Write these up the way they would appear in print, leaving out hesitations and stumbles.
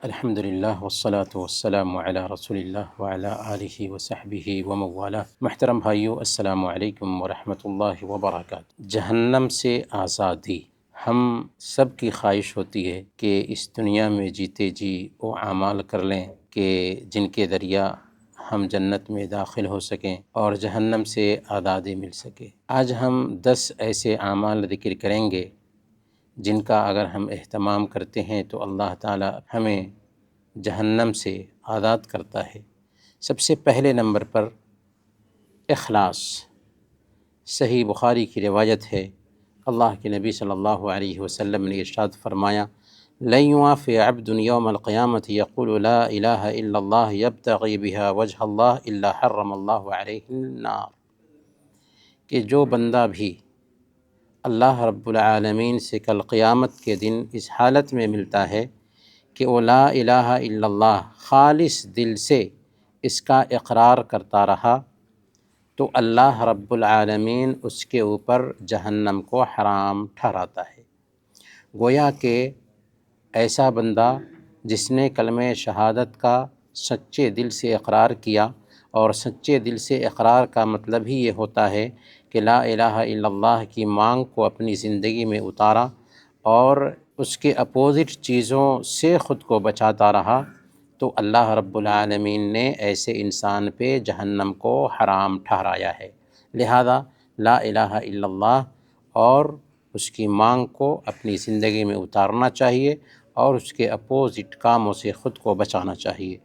الحمدللہ والصلاة والسلام علی رسول اللہ وعلی آلہ وصحبہ ومن والہ۔ محترم بھائیو، السلام علیکم ورحمۃ اللہ وبرکاتہ۔ جہنم سے آزادی ہم سب کی خواہش ہوتی ہے کہ اس دنیا میں جیتے جی وہ اعمال کر لیں کہ جن کے ذریعہ ہم جنت میں داخل ہو سکیں اور جہنم سے آزادی مل سکے۔ آج ہم 10 ایسے اعمال ذکر کریں گے جن کا اگر ہم اہتمام کرتے ہیں تو اللہ تعالی ہمیں جہنم سے آزاد کرتا ہے۔ سب سے پہلے نمبر پر اخلاص۔ صحیح بخاری کی روایت ہے، اللہ کے نبی صلی اللہ علیہ وسلم نے ارشاد فرمایا، لن يوافي عبد يوم القيامة يقول لا إله إلا الله يبتغي بها وجه الله إلا حرم الله عليه النار، کہ جو بندہ بھی اللہ رب العالمین سے کل قیامت کے دن اس حالت میں ملتا ہے کہ وہ لا الہ الا اللہ خالص دل سے اس کا اقرار کرتا رہا، تو اللہ رب العالمین اس کے اوپر جہنم کو حرام ٹھہراتا ہے۔ گویا کہ ایسا بندہ جس نے کلمہ شہادت کا سچے دل سے اقرار کیا، اور سچے دل سے اقرار کا مطلب ہی یہ ہوتا ہے کہ لا الہ الا اللہ کی مانگ کو اپنی زندگی میں اتارا اور اس کے اپوزٹ چیزوں سے خود کو بچاتا رہا، تو اللہ رب العالمین نے ایسے انسان پہ جہنم کو حرام ٹھہرایا ہے۔ لہذا لا الہ الا اللہ اور اس کی مانگ کو اپنی زندگی میں اتارنا چاہیے اور اس کے اپوزٹ کاموں سے خود کو بچانا چاہیے۔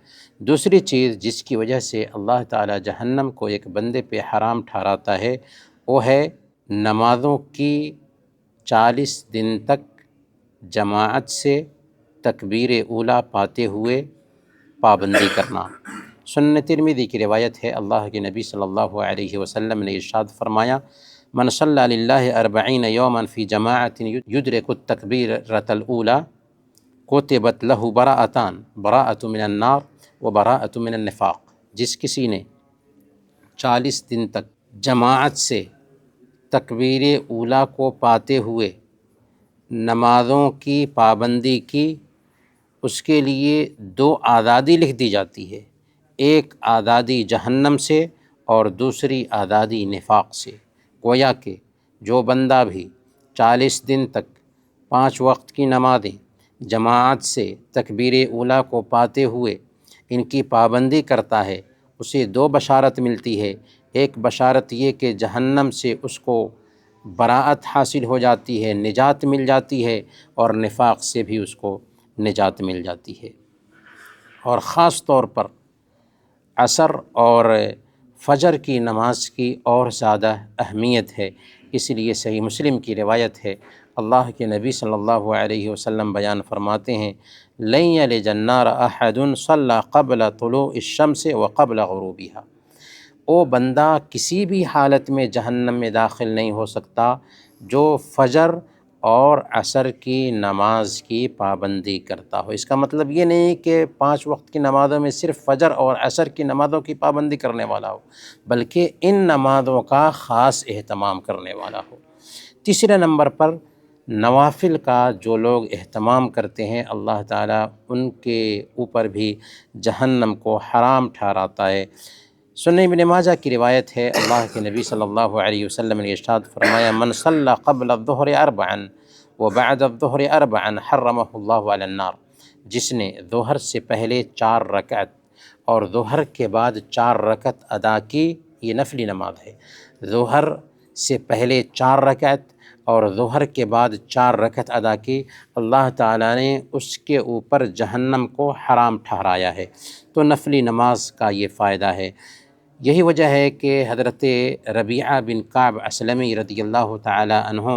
دوسری چیز جس کی وجہ سے اللہ تعالی جہنم کو ایک بندے پہ حرام ٹھہراتا ہے، وہ ہے نمازوں کی 40 دن تک جماعت سے تکبیر اولیٰ پاتے ہوئے پابندی کرنا۔ سنن ترمذی کی روایت ہے، اللہ کے نبی صلی اللہ علیہ وسلم نے ارشاد فرمایا، من صلی للہ 40 یوما فی جماعت یدرک التکبیرۃ الاولیٰ کتبت لہ براءتان، براءۃ من النار و براءۃ من النفاق۔ جس کسی نے 40 دن تک جماعت سے تکبیر اولیٰ کو پاتے ہوئے نمازوں کی پابندی کی، اس کے لیے 2 آزادی لکھ دی جاتی ہے، ایک آزادی جہنم سے اور دوسری آزادی نفاق سے۔ گویا کہ جو بندہ بھی 40 دن تک 5 وقت کی نمازیں جماعت سے تکبیر اولیٰ کو پاتے ہوئے ان کی پابندی کرتا ہے، اسے 2 بشارت ملتی ہے۔ ایک بشارت یہ کہ جہنم سے اس کو براءت حاصل ہو جاتی ہے، نجات مل جاتی ہے، اور نفاق سے بھی اس کو نجات مل جاتی ہے۔ اور خاص طور پر عصر اور فجر کی نماز کی اور زیادہ اہمیت ہے، اس لیے صحیح مسلم کی روایت ہے، اللہ کے نبی صلی اللہ علیہ وسلم بیان فرماتے ہیں، لن یلج النار احد صلی قبل طلوع الشمس وقبل غروبها۔ وہ بندہ کسی بھی حالت میں جہنم میں داخل نہیں ہو سکتا جو فجر اور عصر کی نماز کی پابندی کرتا ہو۔ اس کا مطلب یہ نہیں کہ 5 وقت کی نمازوں میں صرف فجر اور عصر کی نمازوں کی پابندی کرنے والا ہو، بلکہ ان نمازوں کا خاص اہتمام کرنے والا ہو۔ تیسرے نمبر پر نوافل کا جو لوگ اہتمام کرتے ہیں، اللہ تعالیٰ ان کے اوپر بھی جہنم کو حرام ٹھہراتا ہے۔ سنن ابن ماجہ کی روایت ہے، اللہ کے نبی صلی اللہ علیہ وسلم نے ارشاد فرمایا، من صلی قبل الظہر 4 وبعد الظہر 4 حرمہ اللہ علی النار۔ جس نے ظہر سے پہلے 4 رکعت اور ظہر کے بعد 4 رکعت ادا کی، یہ نفلی نماز ہے، ظہر سے پہلے 4 رکعت اور ظہر کے بعد 4 رکعت ادا کی، اللہ تعالیٰ نے اس کے اوپر جہنم کو حرام ٹھہرایا ہے۔ تو نفلی نماز کا یہ فائدہ ہے۔ یہی وجہ ہے کہ حضرت ربیعہ بن کعب اسلمی رضی اللہ تعالی عنہ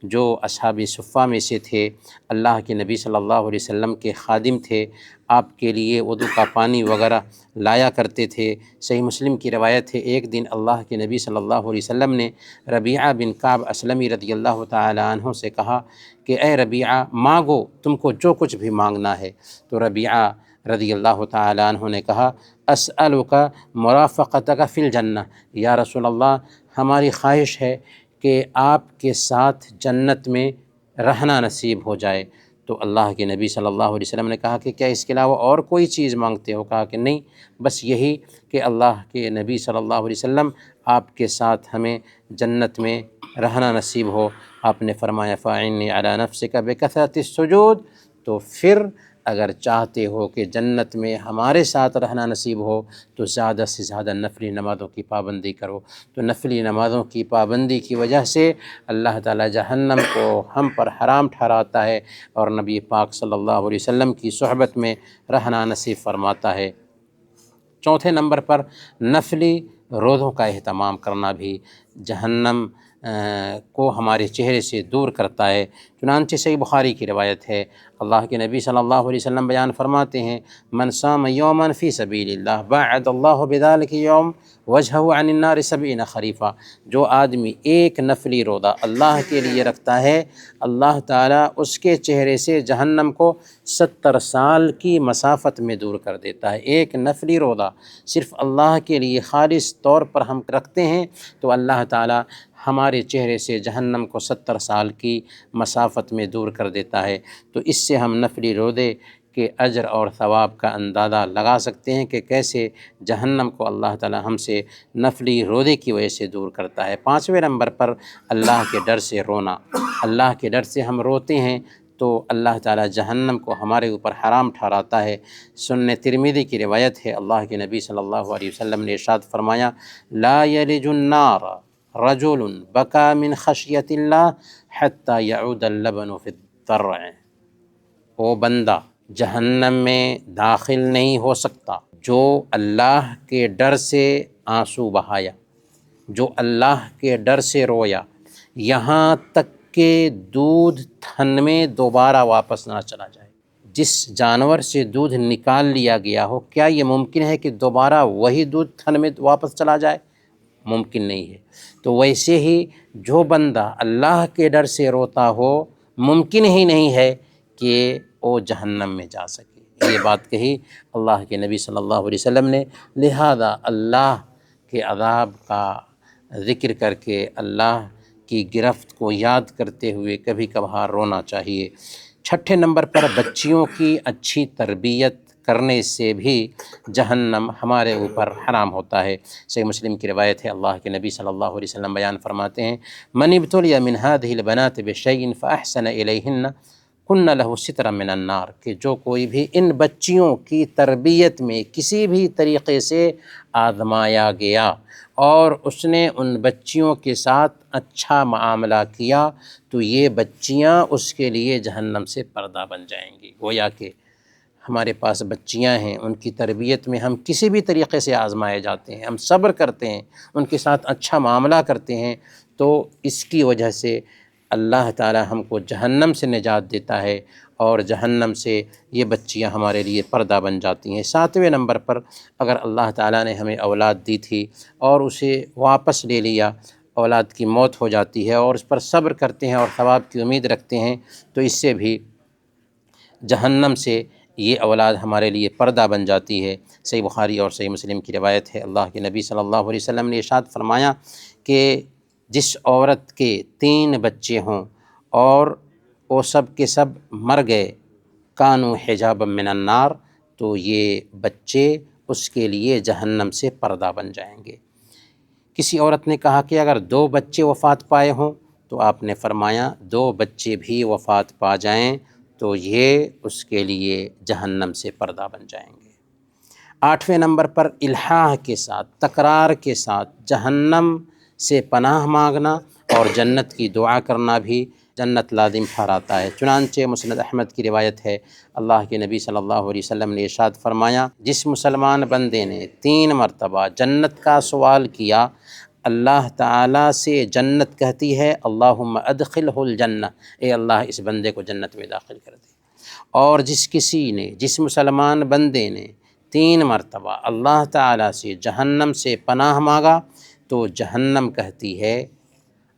جو اصحاب صفہ میں سے تھے، اللہ کے نبی صلی اللہ علیہ وسلم کے خادم تھے، آپ کے لیے وضو کا پانی وغیرہ لایا کرتے تھے۔ صحیح مسلم کی روایت ہے، ایک دن اللہ کے نبی صلی اللہ علیہ وسلم نے ربیعہ بن کعب اسلمی رضی اللہ تعالی عنہ سے کہا کہ اے ربیعہ، مانگو، تم کو جو کچھ بھی مانگنا ہے۔ تو ربیعہ رضی اللہ تعالی عنہ نے کہا، اسألک مرافقتک فی الجنہ، یا رسول اللہ، ہماری خواہش ہے کہ آپ کے ساتھ جنت میں رہنا نصیب ہو جائے۔ تو اللہ کے نبی صلی اللہ علیہ وسلم نے کہا کہ کیا اس کے علاوہ اور کوئی چیز مانگتے ہو؟ کہا کہ نہیں، بس یہی کہ اللہ کے نبی صلی اللہ علیہ وسلم آپ کے ساتھ ہمیں جنت میں رہنا نصیب ہو۔ آپ نے فرمایا فَأَعِنِّي عَلَىٰ نَفْسِكَ بِكَثْرَةِ السُّجُودِ، تو پھر اگر چاہتے ہو کہ جنت میں ہمارے ساتھ رہنا نصیب ہو تو زیادہ سے زیادہ نفلی نمازوں کی پابندی کرو۔ تو نفلی نمازوں کی پابندی کی وجہ سے اللہ تعالیٰ جہنم کو ہم پر حرام ٹھہراتا ہے اور نبی پاک صلی اللہ علیہ وسلم کی صحبت میں رہنا نصیب فرماتا ہے۔ چوتھے نمبر پر نفلی روزوں کا اہتمام کرنا بھی جہنم کو ہمارے چہرے سے دور کرتا ہے۔ چنانچہ صحیح بخاری کی روایت ہے، اللہ کے نبی صلی اللہ علیہ وسلم بیان فرماتے ہیں من صام یوما فی سبیل اللہ باعد اللہ بذلک یوم وجہہ عن النار 70 خریفہ، جو آدمی ایک نفلی روزہ اللہ کے لیے رکھتا ہے، اللہ تعالیٰ اس کے چہرے سے جہنم کو 70 سال کی مسافت میں دور کر دیتا ہے۔ ایک نفلی روزہ صرف اللہ کے لیے خالص طور پر ہم رکھتے ہیں تو اللہ تعالیٰ ہمارے چہرے سے جہنم کو 70 سال کی مسافت میں دور کر دیتا ہے۔ تو اس سے ہم نفلی روزے کے اجر اور ثواب کا اندازہ لگا سکتے ہیں کہ کیسے جہنم کو اللہ تعالیٰ ہم سے نفلی روزے کی وجہ سے دور کرتا ہے۔ پانچویں نمبر پر اللہ کے ڈر سے رونا۔ اللہ کے ڈر سے ہم روتے ہیں تو اللہ تعالیٰ جہنم کو ہمارے اوپر حرام ٹھہراتا ہے۔ سنن ترمذی کی روایت ہے، اللہ کے نبی صلی اللہ علیہ وسلم نے ارشاد فرمایا لا یلج النار رجل بکا من خشیت اللہ حتی یعود اللبن فی الضرع، وہ بندہ جہنم میں داخل نہیں ہو سکتا جو اللہ کے ڈر سے آنسو بہایا، جو اللہ کے ڈر سے رویا، یہاں تک کہ دودھ تھن میں دوبارہ واپس نہ چلا جائے۔ جس جانور سے دودھ نکال لیا گیا ہو، کیا یہ ممکن ہے کہ دوبارہ وہی دودھ تھن میں واپس چلا جائے؟ ممکن نہیں ہے۔ تو ویسے ہی جو بندہ اللہ کے ڈر سے روتا ہو، ممکن ہی نہیں ہے کہ وہ جہنم میں جا سکے۔ یہ بات کہی اللہ کے نبی صلی اللہ علیہ وسلم نے، لہذا اللہ کے عذاب کا ذکر کر کے اللہ کی گرفت کو یاد کرتے ہوئے کبھی کبھار رونا چاہیے۔ چھٹے نمبر پر بچیوں کی اچھی تربیت کرنے سے بھی جہنم ہمارے اوپر حرام ہوتا ہے۔ صحیح مسلم کی روایت ہے، اللہ کے نبی صلی اللہ علیہ وسلم بیان فرماتے ہیں من ابتلی من هذه البنات بشیء فاحسن الیہن کن لہ سترا من النار، کہ جو کوئی بھی ان بچیوں کی تربیت میں کسی بھی طریقے سے آزمایا گیا اور اس نے ان بچیوں کے ساتھ اچھا معاملہ کیا تو یہ بچیاں اس کے لیے جہنم سے پردہ بن جائیں گی۔ گویا کہ ہمارے پاس بچیاں ہیں، ان کی تربیت میں ہم کسی بھی طریقے سے آزمائے جاتے ہیں، ہم صبر کرتے ہیں، ان کے ساتھ اچھا معاملہ کرتے ہیں، تو اس کی وجہ سے اللہ تعالی ہم کو جہنم سے نجات دیتا ہے اور جہنم سے یہ بچیاں ہمارے لیے پردہ بن جاتی ہیں۔ ساتویں نمبر پر اگر اللہ تعالیٰ نے ہمیں اولاد دی تھی اور اسے واپس لے لیا، اولاد کی موت ہو جاتی ہے اور اس پر صبر کرتے ہیں اور ثواب کی امید رکھتے ہیں، تو اس سے بھی جہنم سے یہ اولاد ہمارے لیے پردہ بن جاتی ہے۔ صحیح بخاری اور صحیح مسلم کی روایت ہے، اللہ کے نبی صلی اللہ علیہ وسلم نے ارشاد فرمایا کہ جس عورت کے 3 بچے ہوں اور وہ سب کے سب مر گئے، کانوا حجابا من النار، تو یہ بچے اس کے لیے جہنم سے پردہ بن جائیں گے۔ کسی عورت نے کہا کہ اگر 2 بچے وفات پائے ہوں، تو آپ نے فرمایا 2 بچے بھی وفات پا جائیں تو یہ اس کے لیے جہنم سے پردہ بن جائیں گے۔ 8ویں نمبر پر الحاح کے ساتھ، تکرار کے ساتھ جہنم سے پناہ مانگنا اور جنت کی دعا کرنا بھی جنت لازم ٹھہراتا ہے۔ چنانچہ مسند احمد کی روایت ہے، اللہ کے نبی صلی اللہ علیہ وسلم نے ارشاد فرمایا جس مسلمان بندے نے 3 مرتبہ جنت کا سوال کیا، اللہ تعالیٰ سے جنت کہتی ہے اللہم ادخلہ الجنہ، اے اللہ اس بندے کو جنت میں داخل کر دے۔ اور جس مسلمان بندے نے 3 مرتبہ اللہ تعالیٰ سے جہنم سے پناہ مانگا تو جہنم کہتی ہے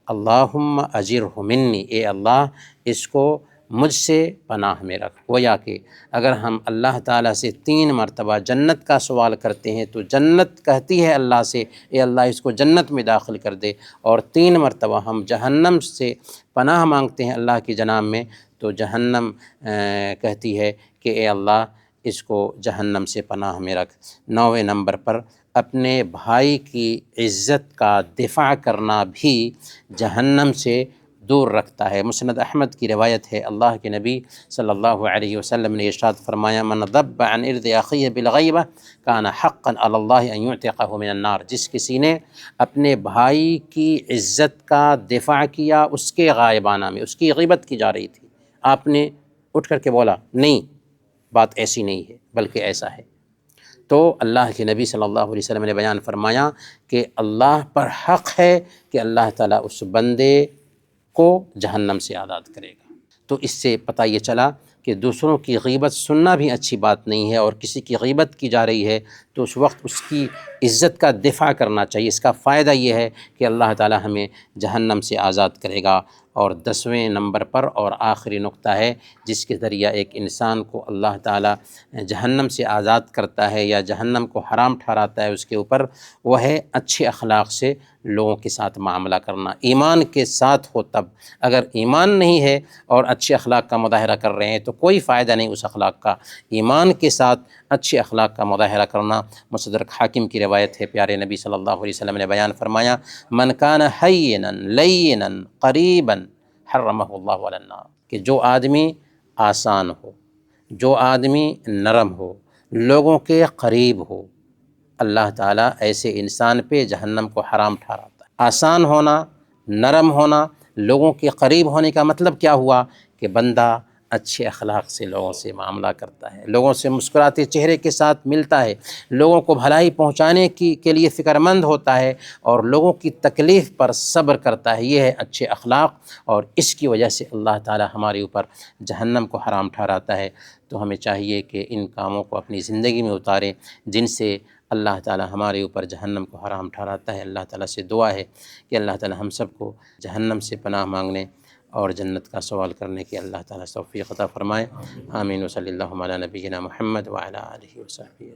اللہم اجرہ منی، اے اللہ اس کو مجھ سے پناہ میں رکھ۔ گویا کہ اگر ہم اللہ تعالیٰ سے 3 مرتبہ جنت کا سوال کرتے ہیں تو جنت کہتی ہے اللہ سے اے اللہ اس کو جنت میں داخل کر دے، اور 3 مرتبہ ہم جہنم سے پناہ مانگتے ہیں اللہ کی جناب میں تو جہنم کہتی ہے کہ اے اللہ اس کو جہنم سے پناہ میں رکھ۔ 9ویں نمبر پر اپنے بھائی کی عزت کا دفاع کرنا بھی جہنم سے دور رکھتا ہے۔ مسند احمد کی روایت ہے، اللہ کے نبی صلی اللہ علیہ وسلم نے ارشاد فرمایا من ذب عن ارض اخیہ بالغیبہ کان حقا علی اللہ ان یعتقہ من النار۔ جس کسی نے اپنے بھائی کی عزت کا دفاع کیا اس کے غائبانہ میں، اس کی غیبت کی جا رہی تھی، آپ نے اٹھ کر کے بولا نہیں بات ایسی نہیں ہے بلکہ ایسا ہے، تو اللہ کے نبی صلی اللہ علیہ وسلم نے بیان فرمایا کہ اللہ پر حق ہے کہ اللہ تعالیٰ اس بندے کو جہنم سے آزاد کرے گا۔ تو اس سے پتہ یہ چلا کہ دوسروں کی غیبت سننا بھی اچھی بات نہیں ہے، اور کسی کی غیبت کی جا رہی ہے تو اس وقت اس کی عزت کا دفاع کرنا چاہیے۔ اس کا فائدہ یہ ہے کہ اللہ تعالیٰ ہمیں جہنم سے آزاد کرے گا۔ اور 10ویں نمبر پر اور آخری نقطہ ہے جس کے ذریعہ ایک انسان کو اللہ تعالیٰ جہنم سے آزاد کرتا ہے یا جہنم کو حرام ٹھہراتا ہے اس کے اوپر، وہ ہے اچھے اخلاق سے لوگوں کے ساتھ معاملہ کرنا۔ ایمان کے ساتھ ہو تب، اگر ایمان نہیں ہے اور اچھے اخلاق کا مظاہرہ کر رہے ہیں تو کوئی فائدہ نہیں اس اخلاق کا۔ ایمان کے ساتھ اچھے اخلاق کا مظاہرہ کرنا۔ مستدرک حاکم کی روایت ہے، پیارے نبی صلی اللہ علیہ وسلم نے بیان فرمایا من کان حینا لینا قریبا حرمہ اللہ علی النار، کہ جو آدمی آسان ہو، جو آدمی نرم ہو، لوگوں کے قریب ہو، اللہ تعالیٰ ایسے انسان پہ جہنم کو حرام ٹھہراتا ہے۔ آسان ہونا، نرم ہونا، لوگوں کے قریب ہونے کا مطلب کیا ہوا کہ بندہ اچھے اخلاق سے لوگوں سے معاملہ کرتا ہے، لوگوں سے مسکراتے چہرے کے ساتھ ملتا ہے، لوگوں کو بھلائی پہنچانے کے لیے فکر مند ہوتا ہے، اور لوگوں کی تکلیف پر صبر کرتا ہے۔ یہ ہے اچھے اخلاق، اور اس کی وجہ سے اللہ تعالیٰ ہمارے اوپر جہنم کو حرام ٹھہراتا ہے۔ تو ہمیں چاہیے کہ ان کاموں کو اپنی زندگی میں اتاریں جن سے اللہ تعالیٰ ہمارے اوپر جہنم کو حرام ٹھہراتا ہے۔ اللہ تعالیٰ سے دعا ہے کہ اللہ تعالیٰ ہم سب کو جہنم سے پناہ مانگنے اور جنت کا سوال کرنے کی اللہ تعالیٰ توفیق عطا فرمائے۔ آمین۔ وصلی اللہ علی نبینا محمد وعلی آلہ وصحبہ۔